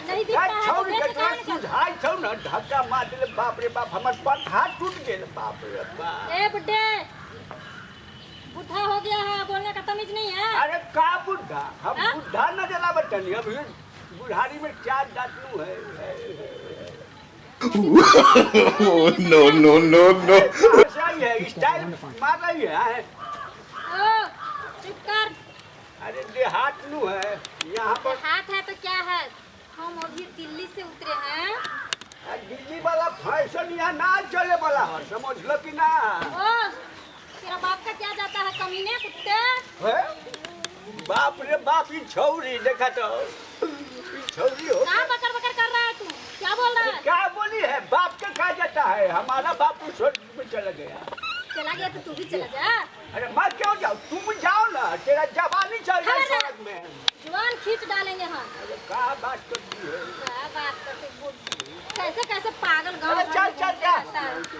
नहीं दिखता है तो छोड़ देख के के तू झाई छौ न धक्का मार दे बाप रे बाप हमर पट हाथ टूट गेल बाप रे बाप। ए बुड्ढे बुढ़ा हो गया है बोलने का तमीज नहीं है। अरे का बुढ़ा हम हाँ? बुढ़ा न जला बटनी अब ये बुढ़ारी में चार दांतनु है। no, no, no, no. सही है स्टाइल मार रही है। ओ चुप कर। अरे देहात नु है यहाँ पर हाथ है तो क्या है, हम अभी दिल्ली से उतरे हैं। दिल्ली वाला फैशन यहाँ ना चले वाला है समझ लो कि ना। ओ तेरा बाप का क्या जाता है कमीने कुत्ते। है? बाप रे बाप ये छौरी देखा तो छौरी हो कहाँ बकर बकर कर रहा है तू, क्या बोल रहा है। क्या बोली है बाप का कहा जाता है हमारा बाप तो स्वर्ग में चला गया। चला गया तो तू भी चला जा। अरे मैं क्यों जाऊँ तुम जाओ ना तेरा जवानी चल रहा है खबर है। स्वर्ग में। जुबान खींच डालेंगे हम। अरे क्या बात करती है। क्या बात करते बोल, कैसे कैसे पागल गाँव अरे भर चल में चल घूमते रहता है। जा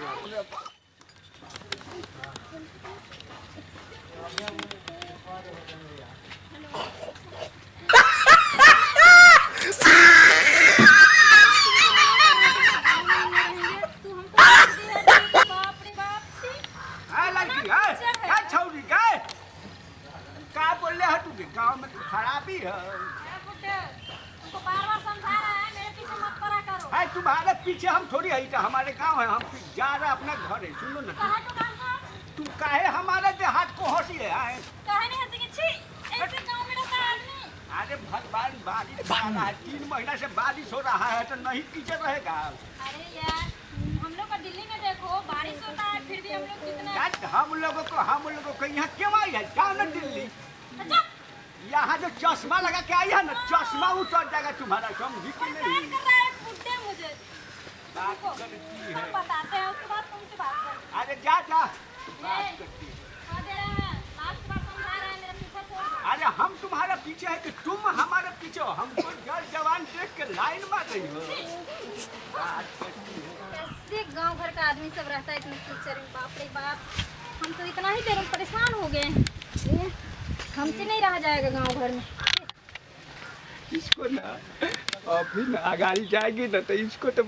तू हमको बाप रे बाप छी। है लड़की है क्या छौरी गए क्या बोल रहे हैं तू गाँव में तो खराबी है। ए बुड्ढे, तुमको बार-बार समझा रहा है मेरे पीछे मत पड़ा करो। है तुम्हारे पीछे हम थोड़ी है हमारे गाँव है हम जा रहे अपना घर है सुनो ना कहाँ तो काम था? तुम काहे हमारे देहात को हंसी है आए? कहाँ नहीं हंसेंगे छी, ऐसे गाँव में रहता है आदमी। अरे भगवान बारिश आ रहा है 3 महीना से बारिश हो रहा है तो नहीं कीचड़ रहेगा। अरे यार हम लोग का दिल्ली में देखो बारिश होता है फिर भी हम लोग कितना यार हम लोगों को यहाँ क्यों आई है जाओ ना दिल्ली। अच्छा यहाँ जो चश्मा लगा के आई है ना चश्मा उतर जाएगा तुम्हारा समझी कि नहीं। परेशान कर रहा है बुड्ढे मुझे। बात रुको, करती हम है बताते हैं उसके बाद तुमसे बात करेंगे। अरे जा जा ए, बात करती है। कहाँ दे रहा है? लास्ट बार समझा रहा है मेरे पीछे छोड़ दो। अरे हम तुम्हारे पीछे है कि तुम हमारे पीछे हो हमको जल जवान देख के लाइन मार रही हो। बात करती है। ऐसे गांव भर का आदमी सब रहता है इतने कीचड़ में, बाप रे बाप। हम तो इतना ही देर में परेशान हो गए हैं। ये हमसे नहीं रहा जाएगा गांव भर में। इसको ना अभी ना आगाड़ी जाएगी ना तो इसको तो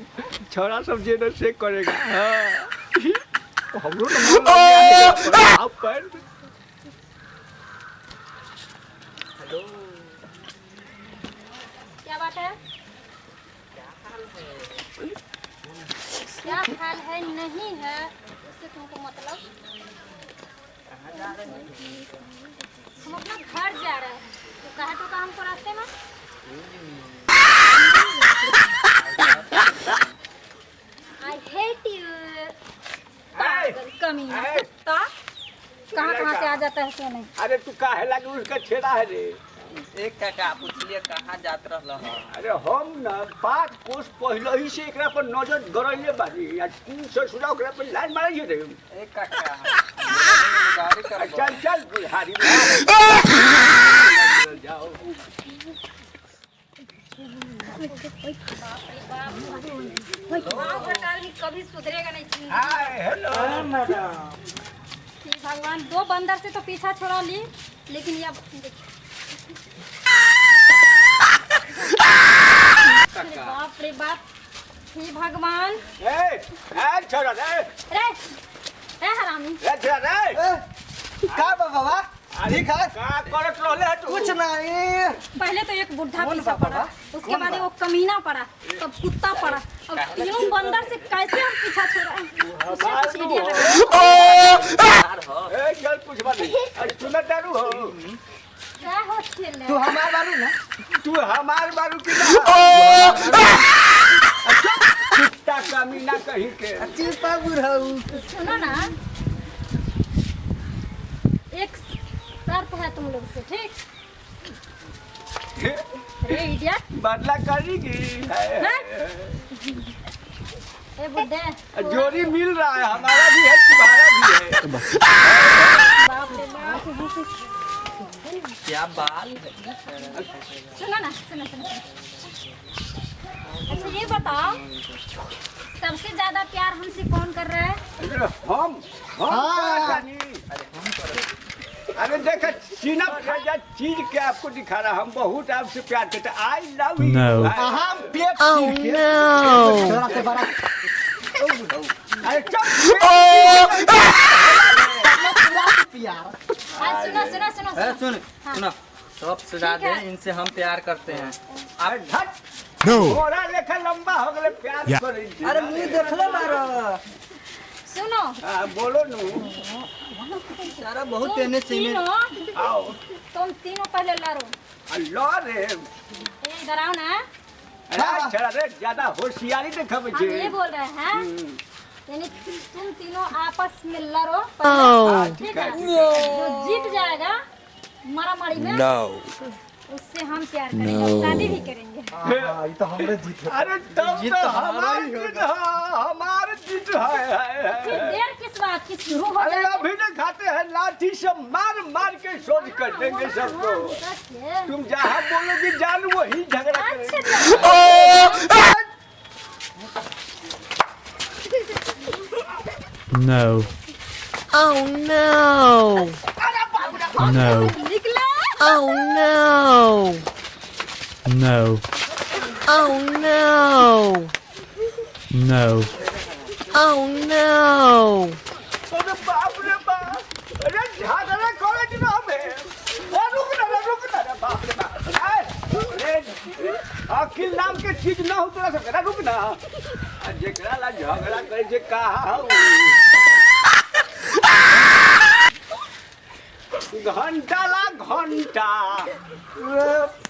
छोरा सब जे से करेगा। हाँ हमरो ना मन लग जाएगा आप पर। हेलो क्या बात है? क्या हाल है नहीं है उससे तुमको मतलब। हम अपना घर जा रहे हैं तो कहा तो हमको रास्ते में। आई हेट यू पागल कमीना कुत्ता। कहाँ कहाँ से आ जाता है सोने। अरे तू काहे लगे उसका छेड़ा है रे। एक काका पूछलिए कहाँ जात रहल ह। अरे हम ना 5 कोस पहले ही से एकरा पर नजर गड़ैले बानी या तू ससुरा ओकरा पर लाइन मारिए रे। एक काका गाड़ी कर चल चल बुढ़ारी जाओ। गाँव घर का आदमी कभी सुधरेगा नहीं जिंदगी। Hi hello madam. हे भगवान, 2 बंदर से तो पीछा छोड़ा ली लेकिन ये अरे बाप रे बाप। हे भगवान। ए छोरा रे रे ए हरामी। छोरा रे का बाबा ठीक है का करत रहले है तू। कुछ नहीं। पहले तो एक बुढ़ा कौन पीछा बाबा? पड़ा, उसके बाद वो कमीना पड़ा, तब कुत्ता पड़ा, अब तीनों बंदर से कैसे हम पीछा छोड़ा। ए चल कुछ बात नहीं। अरे तू ना डरू हो। क्या हो खेले। तू हमार बारू ना। तू हमार बारू की ना। कुत्ता कमीना कहीं के। चिंता बुढ़ऊ। सुनो ना, एक शर्त है तुम लोग से, ठीक? अरे इडियट। बदला करेगी। ए बुड्ढे, जोड़ी मिल रहा है हमारा भी है तुम्हारा भी है। बाप रे बाप। क्या बाल सुनो ना, सुनो सुनो। अच्छा ये बताओ, सबसे ज्यादा प्यार हमसे कौन कर रहा है? अरे हम हाँ। जानी। अरे देखा चीना खाजा चीज के आपको दिखा रहा हम बहुत आपसे प्यार करते आई लव यू No. हम पेट छोरा से बड़ा अरे चुप प्यार हाँ, सुनो सुनो सुनो अरे सुनो। सुन सुनो सबसे ज्यादा इनसे हम प्यार करते हैं अरे धट No. घोड़ा लेखा लंबा हो गए प्यार या। करे अरे मुंह देखले मारो सुनो हाँ बोलो नू सारा बहुत तुम तेने से में तीनों आओ तुम तीनों पहले लड़ो। अल्लाह रे ए, इधर आओ ना। अरे चला रे ज्यादा होशियारी देखा हम बच्चे ये बोल रहे हैं यानी तुम तीनों आपस में लड़ो हाँ, ठीक ठीक है है जो जीत जाएगा मारामारी में उससे हम प्यार करेंगे और शादी भी करेंगे। हां ये तो हमरे जीत है अरे तब जीत तो तो हमारी हमारा ही जीत है हमारी जीत है फिर देर किस बात की शुरू हो अरे जाए अभी न खाते हैं लाठी से मार मार के सोच कर देंगे सबको तुम जहाँ बोलोगी जान वही झगड़ा करेंगे No. Oh no! No. निकला Oh no! No. Oh no! No. Oh no! अरे बाप रे बाप अरे झगड़ा करेगी ना हमें रुक ना रे बाप रे बाप अरे अकिल नाम के चीज ना हो तोरा सब रुक ना जेकरा ला झगड़ा करे जे कहा घंटा ला घंटा राम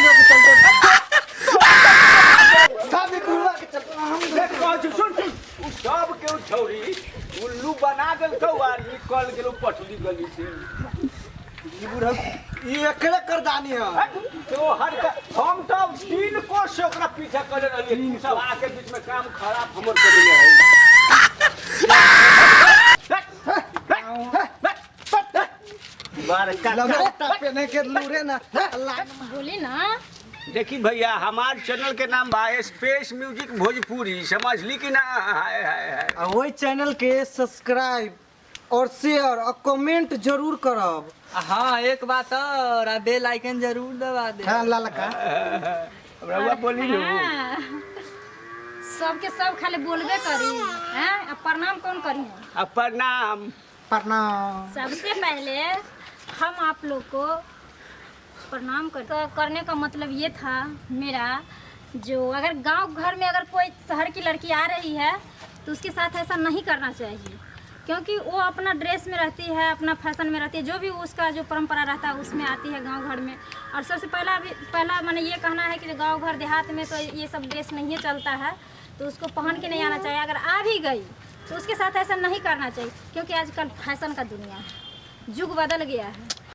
लोग चलते सब दूल्हा के चलते हम सुन सब के छौरी उल्लू बना देल तो निकल गेलो पटली गली से ये अकेले करदानी है तो हर हम तो 3 कोस से ओकरा पीछा करे रहिए सब आके बीच में काम खराब हमर कर दिले है बारका लंगोटा पहने के लूरे ना अल्लाह बोली ना देखी भैया हमार चैनल के नाम बा स्पेस म्यूजिक भोजपुरी समझ ली कि ना हाय हाय हाय वही चैनल के सब्सक्राइब और शेयर और कमेंट जरूर करब हाँ एक बात और बेल आइकन जरूर दबा दे। हाँ लाला का रउआ बोली लो हाँ। सबके सब खाली बोलबे करी हैं अब प्रणाम कौन करी प्रणाम प्रणाम सबसे पहले हम आप लोग को प्रणाम करने का मतलब ये था मेरा जो अगर गांव घर में अगर कोई शहर की लड़की आ रही है तो उसके साथ ऐसा नहीं करना चाहिए क्योंकि वो अपना ड्रेस में रहती है अपना फैशन में रहती है जो भी उसका जो परंपरा रहता है उसमें आती है गांव घर में। और सबसे पहला मैंने ये कहना है कि गांव घर देहात में तो ये सब ड्रेस नहीं चलता है तो उसको पहन के नहीं आना चाहिए। अगर आ भी गई तो उसके साथ ऐसा नहीं करना चाहिए क्योंकि आजकल फैशन का दुनिया है, युग बदल गया है।